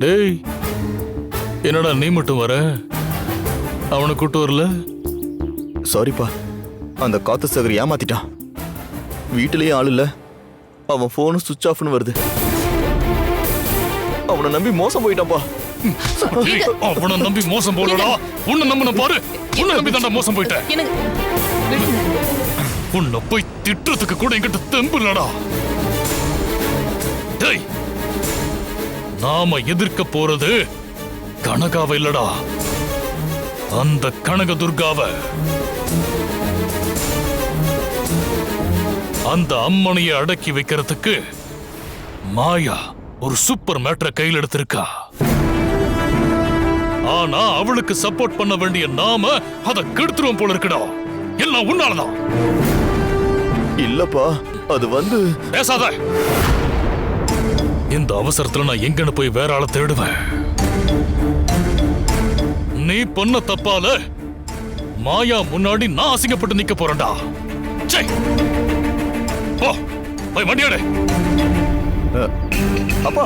டேய், என்னடா நீ மட்டும் வர? அவனை கூட்டு வரல? சாரிப்பா, அந்த காத்து சகர் ஏமாத்திட்டான். வீட்டிலேயே ஆள் இல்ல, அவன் போனும் சுவிட்ச் ஆஃப்னு வருது. அவனை நம்பி மோசம் போயிட்டான்ப்பா. அவனை நம்பி மோசம் போடடா. உன்னை நம்பின பாரு, உன்னை நம்பி தாண்டா மோசம் போயிட்டேன். உன்னை போய் திட்டுறதுக்கு கூட என்கிட்ட தெம்பு இல்லடா. டேய், நாம எதிர்க்க போறது கனகாவை இல்லடா, அந்த கனக துர்காவை. அந்த அம்மனையை அடக்கி வைக்கிறதுக்கு மாயா ஒரு சூப்பர் மேட்டரை கையில் எடுத்திருக்கா. ஆனா அவளுக்கு சப்போர்ட் பண்ண வேண்டிய நாம அதை கெடுத்துருவோம் போல இருக்குடா. எல்லாம் உன்னாலதான். இல்லப்பா, அது வந்து பேசாத. இந்த அவசரத்துல நான் எங்கன்னு போய் வேற ஆளை தேடுவேன்? நீ பண்ண தப்பால மாயா முன்னாடி நான் அசிங்கப்பட்டு நிக்க போறேன்டா. போ, போய் வண்டியாடு. அப்பா,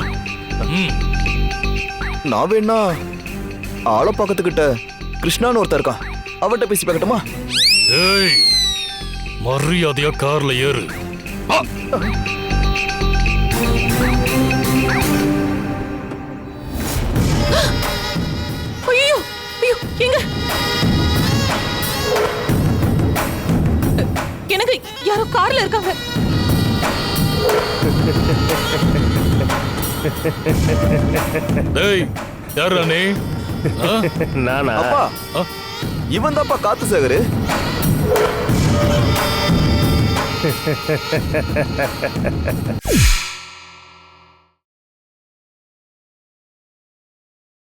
நான் வேணா ஆளை பக்கத்துக்கிட்ட கிருஷ்ணான்னு ஒருத்தர் இருக்கான், அவட்ட பேசி பார்க்கட்டுமா? ஏய், மரியாதையா கார்ல ஏறு. ஐயோ ஐயோ, எங்க எனக்கு யாரோ கார்ல இருக்காங்க. டேய், யாரா நீ? நானா? அப்பா, இவன் தான்ப்பா காத்து சகரு.